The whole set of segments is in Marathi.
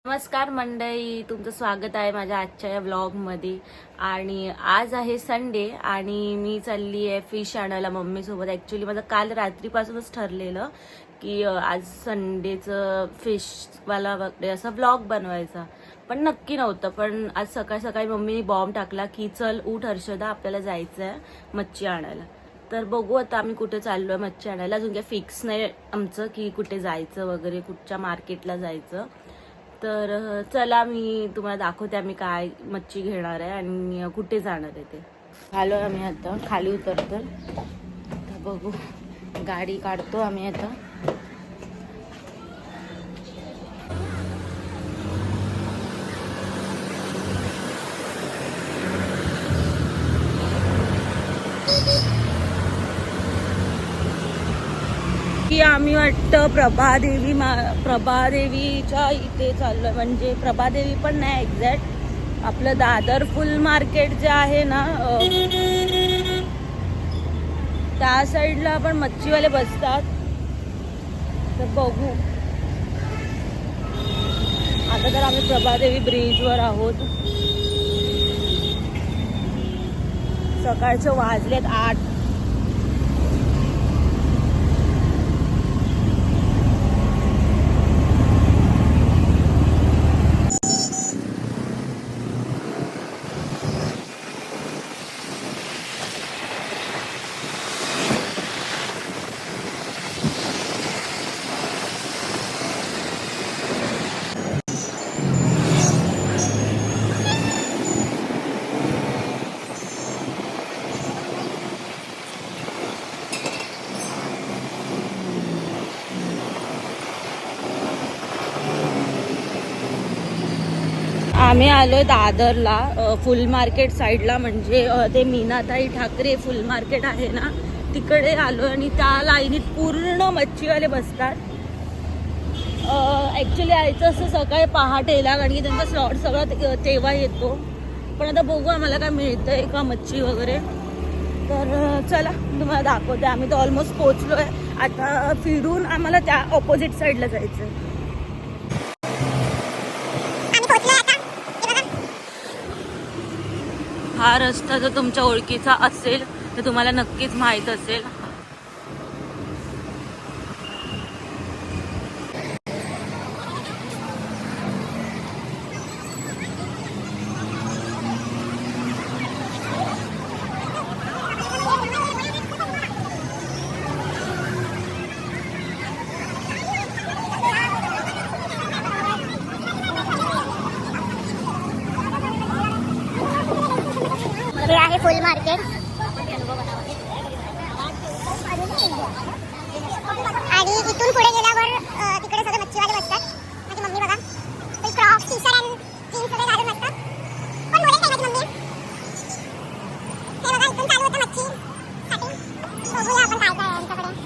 नमस्कार मंडळी, तुमचं स्वागत आहे माझ्या आजच्या या व्लॉगमध्ये. आणि आज आहे संडे आणि मी चालली आहे फिश आणायला मम्मीसोबत. ॲक्च्युली माझं काल रात्रीपासूनच ठरलेलं की आज संडेचं फिशवाला वगैरे असा व्लॉग बनवायचा, पण नक्की नव्हतं. पण आज सकाळी सकाळी मम्मीने बॉम्ब टाकला की चल उठ हर्षदा, आपल्याला जायचं आहे मच्छी आणायला. तर बघू आता आम्ही कुठे चाललो आहे मच्छी आणायला. अजून काही फिक्स नाही आमचं की कुठे जायचं वगैरे, कुठच्या मार्केटला जायचं. तर चला मी तुम्हाला दाखवते आम्ही काय मच्छी घेणार आहे आणि कुठे जाणार आहे ते. आलो आम्ही आता, खाली उतरतो. तर बघू, गाडी काढतो आम्ही आता. की आम्ही वाटतं प्रभादेवीच्या इथे चाललोय. म्हणजे प्रभादेवी पण नाही एक्झॅक्ट, आपलं दादर फुल मार्केट जे आहे ना त्या साईडला पण मच्छीवाले बसतात. तर बघू आता. तर आम्ही प्रभादेवी ब्रिजवर आहोत. सकाळचे वाजलेत 8. आम्ही आलोय दादरला फुल मार्केट साईडला. म्हणजे ते मीनाताई ठाकरे फुल मार्केट आहे ना, तिकडे आलो. आणि त्या लाईनीत पूर्ण मच्छीवाले बसतात. ॲक्च्युली यायचं असं सकाळी पहाटेला, कारण की त्यांचा स्लॉट सगळं तेव्हा येतो. पण आता बघू आम्हाला काय मिळतंय का मच्छी वगैरे. तर चला तुम्हाला दाखवते. आम्ही तर ऑलमोस्ट पोचलो आहे. आता फिरून आम्हाला त्या ऑपोजिट साईडला जायचं आहे. हा रस्ता जर तुमच्या ओळखीचा असेल तर तुम्हाला नक्कीच माहित असेल. हे आहे फुल मार्केट. आणि इथून पुढे गेल्यावर तिकडे सगळे मच्छीवाले बसतात. माझी मम्मी बघा क्रॉप टी शर्ट आणि जीन्स वगैरे घालून बसतात. पण बोलेल काय माझी मम्मी. हे बघा इथून चालू होतं मच्छी साठी. बघूया आपण काय काय आहे यांच्याकडे.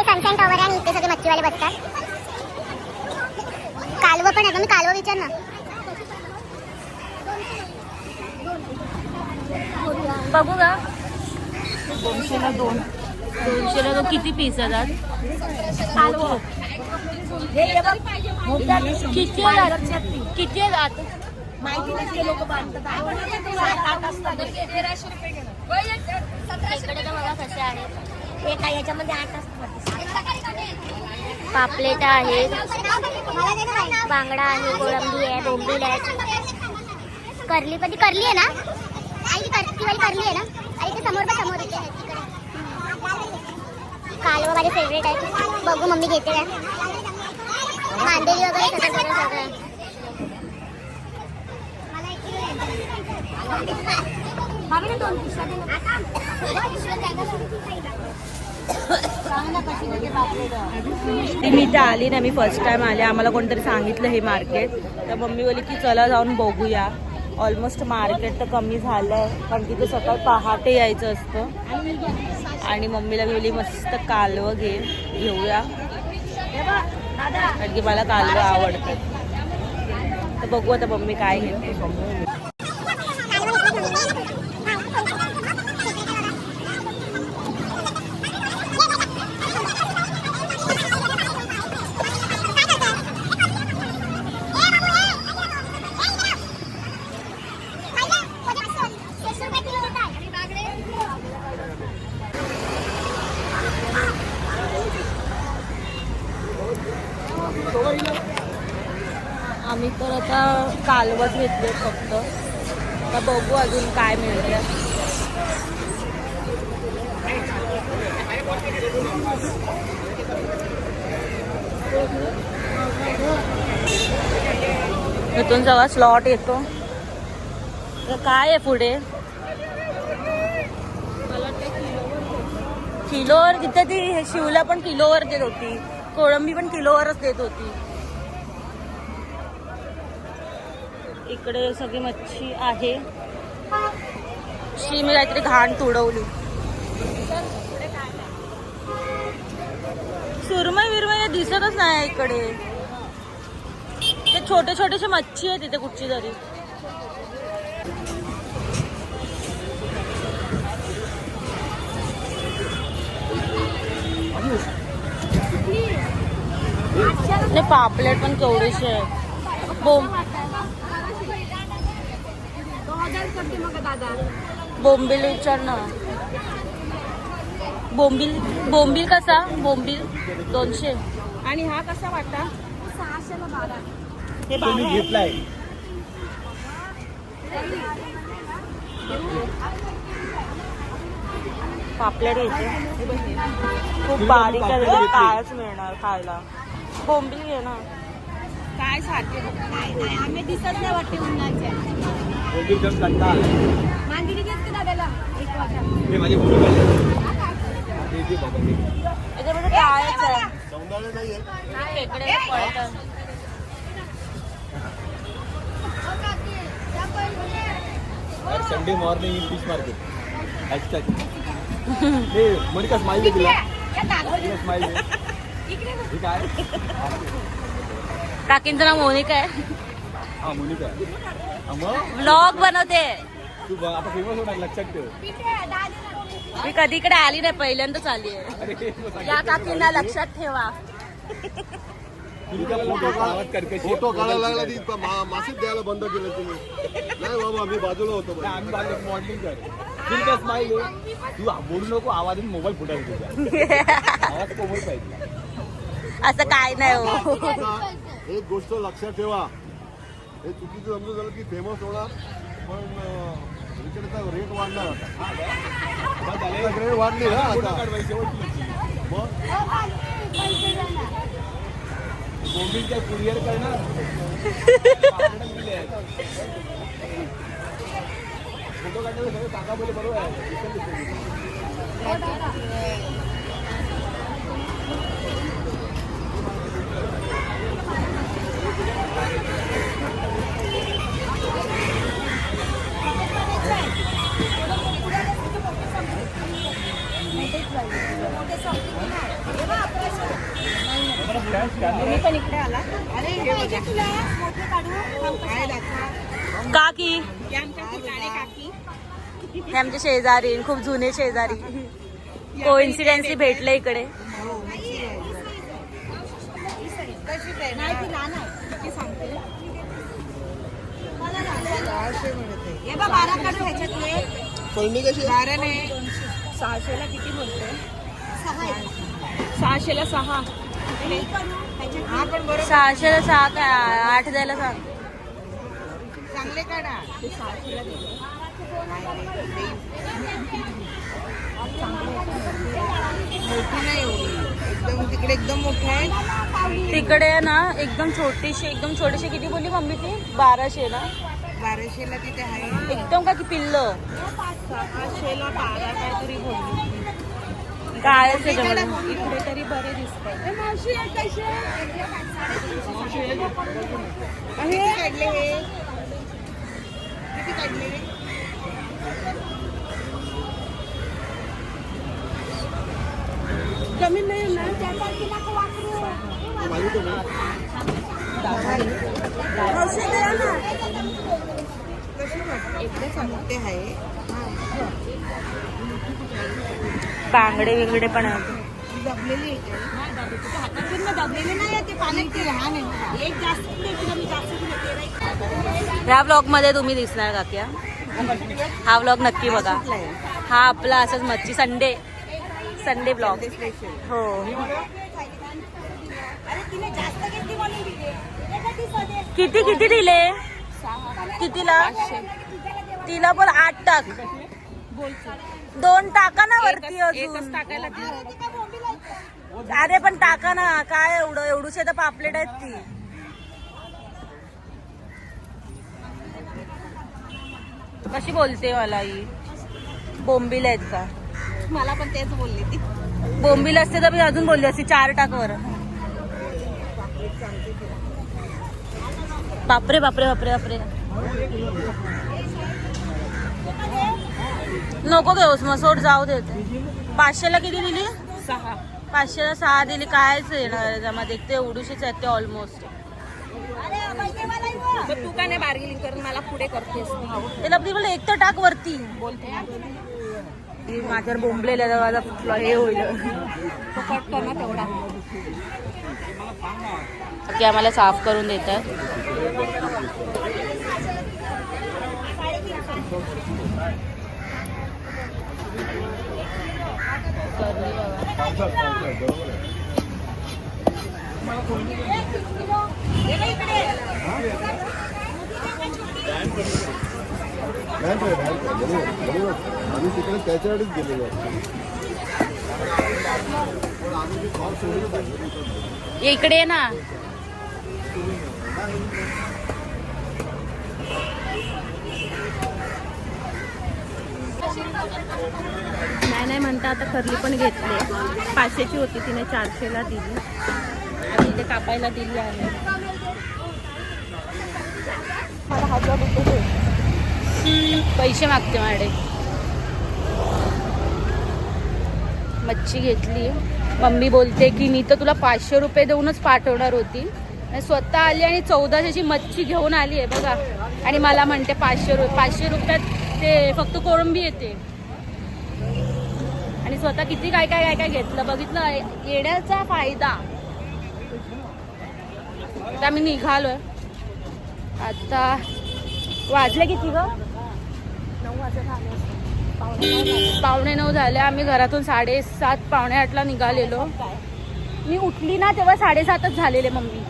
सनशाईन टॉवर आहे आणि इथे सगळे मच्छीवाले बसतात. कालवं पण आहे, मी कालवं विचार ना. बघू का 200ला 2. 200ला 2 किती पीस येतात? किती येतात माहिती नसते लोक बांधतात. इकडे तर बघा कसे आहेत. एका याच्यामध्ये 8 असतात. पापलेट आहेत, बांगडा आहे, कोळंबी आहे, बोंबील आहे. करली पण ती करली आहे ना आई, ती वाली करली आहे ना. आणि ते समोर इथे आहे तिकडे. कालवा माझे फेवरेट आहे. बघू मम्मी घेते काय. मांदेली वगैरे सगळं. मी इथे आली ना, मी फर्स्ट टाइम आले. आम्हाला कोणतरी सांगितलं हे मार्केट, तर मम्मी बोलली की चला जाऊन बघूया. ऑलमोस्ट मार्केट तर कमी झालंय, पण तिथे सकाळ पहाटे यायचं असतं. आणि मम्मीला बोलली मस्त कालवं घेऊया, कारण की मला कालवं आवडतं. तर बघू आता मम्मी काय घेते. आम्ही तर आता कालवत घेतले फक्त. आता बघू अजून काय मिळते. इथून जेव्हा स्लॉट येतो तर काय आहे पुढे. किलोवर तिथे ती शिवला पण किलोवर देत होती, कोळंबी पण किलोवरच देत होती. इकडे सगळी मच्छी आहे. मी काहीतरी घाण तुडवली. सुरमई विरमई दिसतच नाही इकडे. ते छोटे छोटेसे मच्छी आहे तिथे कुठची तरी. पापलेट पण केवढेशे आहे. बोंबील विचार ना. बोंबील कसा. बोंबील 200. आणि हा कसा वाटा. 600 हे घेतलाय. पापलेट येते खूप बारीक आहे, कायच मिळणार खायला. बोंबील घे ना. काय सारखे आम्ही दिसत नाही वाटते उन्हाच्या. मांदिली घेतली दादाला 1 वाटा. याच्यामध्ये कायच आहे. खेकडे पळतात. Sunday morning in fish market. Monica smile दे तिला. स्माइल दे. ठीक आहे. काकींचं नाव मोनिका आहे. हा मोनिका आहे. व्लॉग बनवते तू आता फेमस होणार लक्षात ठेव. मी कधी इकडे आली नाही, पहिल्यांदाच आली आहे. या काकींना लक्षात ठेवा. फोटो काढायला लागला ती मासिक द्यायला बंद केलं तुम्ही. नाही बाबा मी बाजूला होतो. आम्ही बाजू मॉडेलिंग कर. ठीक आहे स्माइल आहे. तू बोलू नको. आवाज मोबाईल फुटायला तुझा. आवाज कोमल पाहिजे. असं काय नाही हो. एक गोष्ट लक्षात ठेवा, हे चुकीचं समजून झालं की फेमस होणार, पण इकडचा रेट वाढणार. आता रेट वाढली ना आता. बोंबील कुरिअर करणार. फोटो काढण्याचं सगळं काका बोले बरोबर आहे. पण इकडे आला. काकी हे आमचे शेजारी, खूप जुने शेजारी. कोइन्सिडेंटली भेटले इकडे. पळणी कशी. 600ला किती बोलतोय. 600ला 6. 600ला 6 काय 8 द्यायला सांग. चांगले काढा. ते 600ला दिले. मोठी नाही एवढी, एकदम तिकडे एकदम मोठे आहे. तिकडे ना एकदम छोटीशी किती बोलली मम्मी ती 1200 ना. 1200ला तिथे आहे. एकदम का की पिल्ल 600ला 12 काहीतरी बोलली. काय त्याच्यामध्ये इकडे तरी बरे दिसतात. किती काढले हे? किती काढले हे? कमी नाही ना. एकच मोठे आहे. बांगडे वेगळे पण आहेत. दबलेली दबलेले नाही ते पाणी ते लहान आहे. एक जास्त ह्या ब्लॉग मध्ये तुम्ही दिसणार काक्या. हा ब्लॉग नक्की बघा. हा आपला असंच मच्छी संडे ब्लॉग. हो किती दिले कितीला. तिला पण 8 टाक. 2 टाका ना वरती अजून. अरे पण टाका ना. काय एवढूशे तर पापलेट आहेत ती. कशी बोलते मला ही. बोंबील आहेत का. मला पण तेच बोलली ती. बोंबील असते तर मी अजून बोलली असती 4 टाक वर. बापरे बापरे बापरे बापरे. नको घेऊस मग सोड जाऊ देते. 500ला किती दिली. 6. 500ला 6 दिली. कायच येणार त्यामध्ये. ते एवढूशीच आहेत ते ऑलमोस्ट. तू का नाही बार्गेनिंग करून मला पुढे करतेस. त्याला मला एक तर टाक वरती. बोलते माझ्यावर बोंबलेला माझा हे होईल. तो कट कर ना तेवढा. की आम्हाला साफ करून देतात. आम्ही तिकडे त्याच्याकडेच गेलेलो. इकडे ये ना. नाही म्हणता आता करली पण घेतली. 500ची होती तिने 400ला दिली. आणि इथे कापायला दिली आहे. मला 1000 रुपये पैसे मागते माझ्याकडे. मच्छी घेतली. मम्मी बोलते की मी तर तुला 500 रुपये देऊनच पाठवणार होती. आणि स्वतः आली आणि 1400ची मच्छी घेऊन आली आहे बघा. आणि मला म्हणते 500 रुपयात ते फक्त कोळंबी येते. आणि स्वतः किती काय काय काय घेतलं बघितलं. येण्याचा फायदा. आता आम्ही निघालोय. आता वाजले किती ग. 9 वाजता झाले. 9:45 झाले. आम्ही घरातून 7:30 7:45ला निघालेलो. मी उठली ना तेव्हा 7:30च झालेले. मम्मी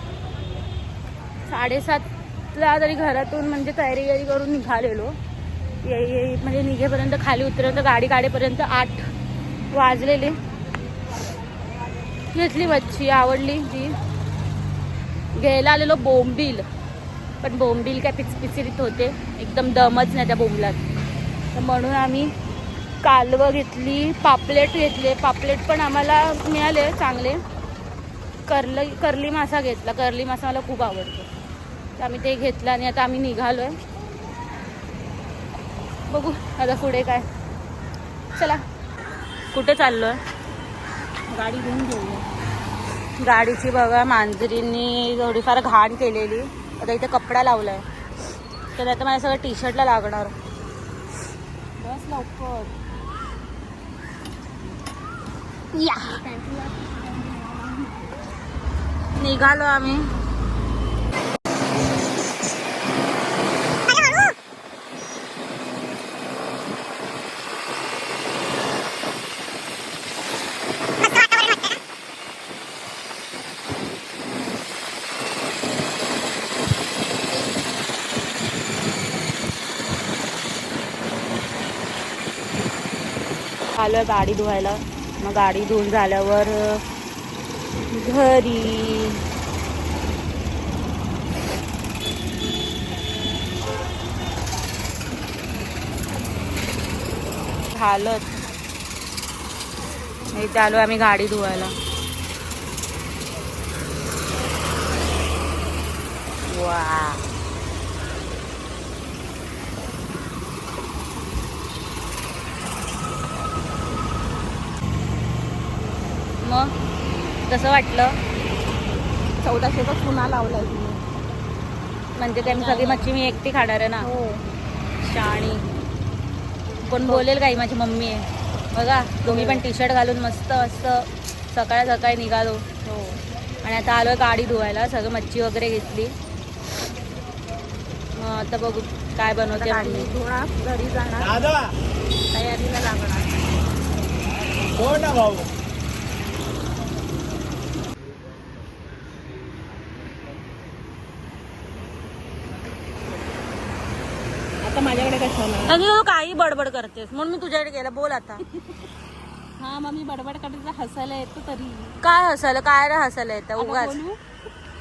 7:30ला तरी घरातून म्हणजे तयारी करून निघालेलो. म्हणजे निघेपर्यंत खाली उतरत गाडी काढेपर्यंत 8 वाजलेले. घेतली मच्छी. आवडली ती. घ्यायला आलेलो बोंबील. पण बोंबील काय पिचपिचीत होते. एकदम दमच नाही त्या बोंबलात. तर म्हणून आम्ही कालवं घेतली. पापलेट घेतले. पापलेट पण आम्हाला मिळाले चांगले. कर्ली मासा घेतला. कर्ली मासा मला खूप आवडतो. तर आम्ही ते घेतलं आणि आता आम्ही निघालोय. बघू आता पुढे काय. चला कुठे चाललोय. गाडी घेऊन घेऊया. गाडीची बघा मांजरींनी थोडीफार घाण केलेली. आता इथे कपडा लावलाय. तर आता मला सगळं टी शर्टला लागणार. बस लवकर. या निघालो आम्ही. आलो आहे गाडी धुवायला. मग गाडी धुवून झाल्यावर घरी. हालत इथे आलो आम्ही गाडी धुवायला. वा मग कसं वाटलं? 1400चा चुना लावलाय तुम्ही. म्हणजे काय मी सगळी मच्छी मी एकटी खाणार आहे ना. हो. शाणी. कोण बोलेल काही, माझी मम्मी आहे बघा. तुम्ही पण टी शर्ट घालून मस्त असं सकाळी सकाळी निघालो. हो. आणि आता आलोय गाडी धुवायला. सगळं मच्छी वगैरे घेतली. मग आता बघू काय बनवते गाडी मम्मी. धुवा, घरी जाणार, दादा तयारीला लागणार. कोण ना भाऊ. आता माझ्याकडे कशाला? आणि तू काही बडबड करतेस म्हणून मी तुझ्याकडे गेला. बोल आता. हा मग मी बडबड करते, हसायला येतं तरी. काय हसायला? काय रे हसायला येतं आता उगाच? बोलू?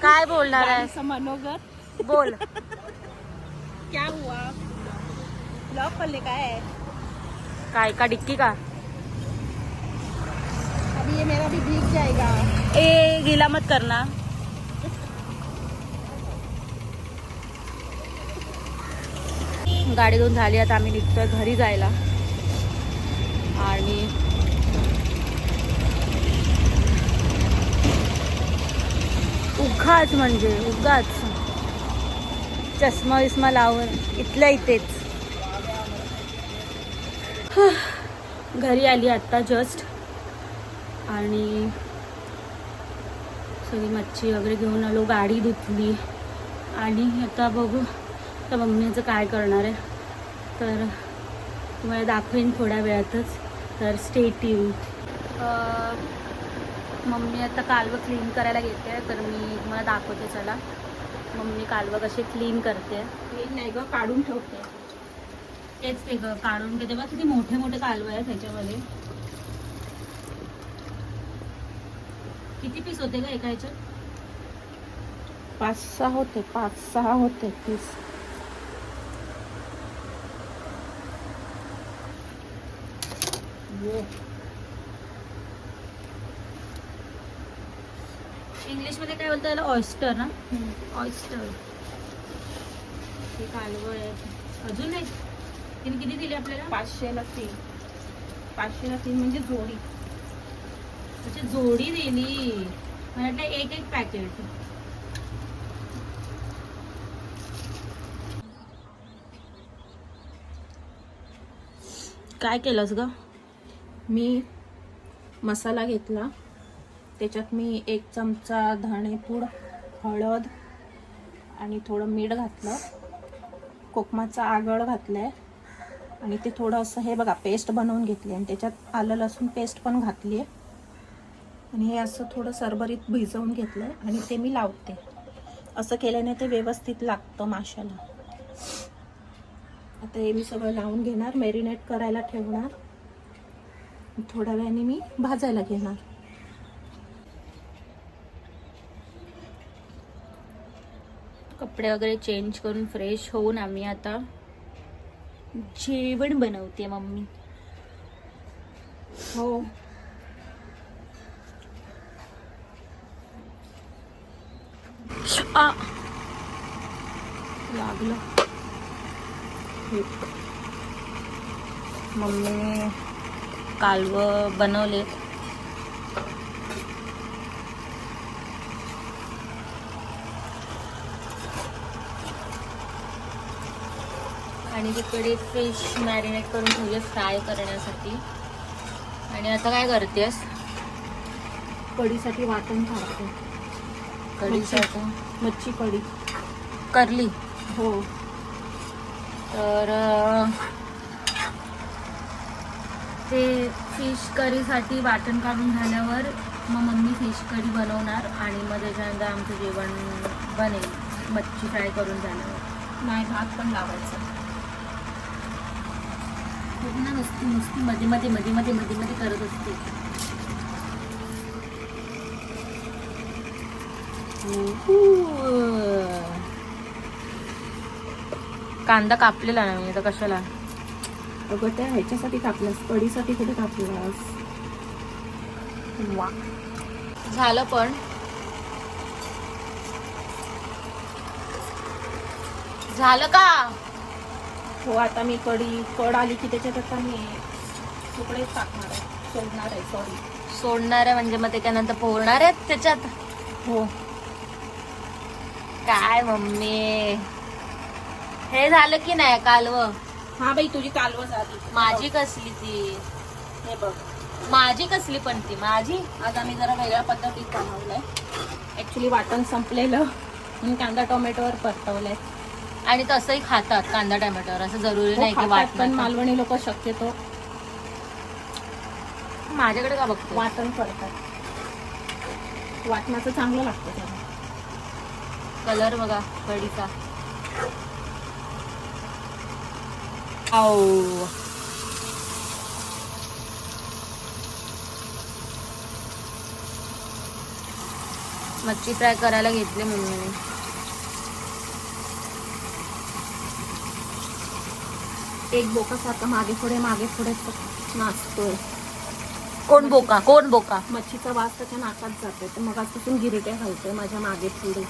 काय बोलणार आहे? गाडीचं मनोगत. बोल. क्या हुआ? लॉक पडले काय? काय का डिक्की का? अभी ये मेरा भी भीग जाएगा. ए गिला मत करना. गाडी धुवून झाली. आता आम्ही निघतोय घरी जायला. आणि उगाच म्हणजे उगाच चष्मा विस्मा लावून इथल्या इथेच घरी आली आत्ता जस्ट. आणि सगळी मच्छी वगैरे घेऊन आलो. गाडी धुतली. आणि आता बघू तर मम्मीचं काय करणार आहे. तर तुम्हाला दाखवेन थोड्या वेळातच. तर स्टे ट्यून. मम्मी आता कालवं क्लीन करायला घेते. तर मी तुम्हाला दाखवते. चला मम्मी कालवं कशी क्लीन करते. क्लीन नाही ग, काढून ठेवते. तेच ते ग काढून घेते. बघ किती मोठे मोठे कालवं आहेत ह्याच्यामध्ये. किती पीस होते का एका ह्याच्यात? 5-6 होते, 5-6 होते पीस. इंग्लिशमध्ये काय बोलतात याला? ऑयस्टर ना. ऑयस्टर. हे कालवं आहे. अजून नाही. तिने किती दिली आपल्याला? 500ला 3. 500ला 3 म्हणजे जोडी. अच्छा जोडी दिली. मला वाटलं एक एक पॅकेट. काय केलंस ग? मी मसाला घेतला. त्याच्यात मी 1 चमचा धणेपूड, हळद आणि थोडं मीठ घातलं. कोकमाचा आगळ घातलाय. आणि ते थोडं असं हे बघा पेस्ट बनवून घेतली. आणि त्याच्यात आलं लसूण पेस्ट पण घातली आहे. आणि हे असं थोडं सरभरीत भिजवून घेतलं आहे. आणि ते मी लावते. असं केल्याने ते व्यवस्थित लागतं माशाला. आता हे मी सगळं लावून घेणार. मॅरिनेट करायला ठेवणार. थोड्या वेळाने मी भाजायला घेणार. कपडे वगैरे चेंज करून फ्रेश होऊन आम्ही आता जेवण बनवते मम्मी. हो. लागलं. मम्मी कालवं बनवले. आणि तिकडे फिश मॅरिनेट करून ठेवले फ्राय करण्यासाठी. आणि आता काय करतेस? कढीसाठी वाटण काढते. कढीसाठी मच्छी कढी करली. हो. तर ते फिश करीसाठी वाटण काढून झाल्यावर मग मम्मी फिश करी बनवणार. आणि मग त्याच्यानंतर आमचं जेवण बनेल मच्छी फ्राय करून झाल्यावर. नाही भात पण लावायचा. पूर्ण नुसती मध्ये मध्ये मध्ये मध्ये मध्ये मध्ये करत असते. कांदा कापलेला ना मी, आता कशाला. अगं त्या ह्याच्यासाठी कापलास, कढीसाठी कुठे कापलास. वा, झालं पण. झालं का? हो, आता मी कड आली की त्याच्यात आता मी तुकडेच टाकणार आहे, सोडणार आहे. सॉरी, सोडणार आहे म्हणजे मग ते काय नंतर पोरणार आहेत त्याच्यात. हो. काय मम्मी, हे झालं की नाही कालवं? हा बाई, तुझी कालवं झाली. माझी कसली ती? हे बघ, माझी कसली पण ती माझी. आज आम्ही जरा वेगळ्या पद्धतीत बनवलंय. ऍक्च्युली वाटण संपलेलं म्हणून कांदा टोमॅटोवर परतवलंय. आणि तसंही खातात कांदा टोमॅटोवर, असं जरुरी नाही की पण वाटण. मालवणी लोक शक्यतो माझ्याकडे का बघतो? वाटण करतात. वाटणाचं चांगलं लागतं त्याला. कलर बघा कढीचा. आऊ, मच्छी फ्राय करायला घेतली मम्मीने. एक बोका सारखा मागे पुढे नाचतोय. कोण बोका? कोण बोका? मच्छीचा वास त्याच्या नाकात जातोय, तर मग आजपासून गिरट्या घालतोय माझ्या मागे पुढे.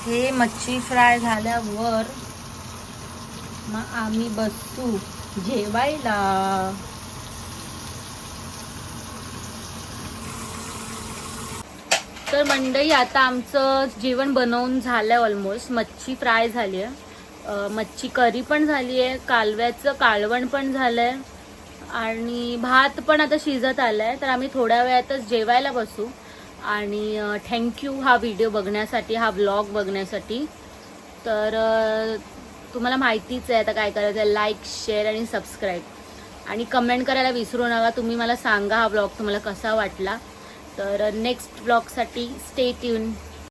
हे मच्छी फ्राय झाल्यावर मग आम्ही बसू जेवायला. तर मंडळी, आता आमचं जेवण बनवून झालंय ऑलमोस्ट. मच्छी फ्राय झाली आहे, मच्छी करी पण झाली आहे, कालव्याचं कालवण पण झालंय आणि भात पण आता शिजत आलाय. तर आम्ही थोड्या वेळातच जेवायला बसू. आणि थँक्यू हा व्हिडिओ बघण्यासाठी, हा व्लॉग बघण्यासाठी. तर तुम्हाला माहितीच आहे आता काय करायचं आहे. लाईक, शेअर आणि सबस्क्राईब आणि कमेंट करायला विसरू नका. तुम्ही मला सांगा हा व्लॉग तुम्हाला कसा वाटला. तर नेक्स्ट व्लॉगसाठी स्टे ट्यून.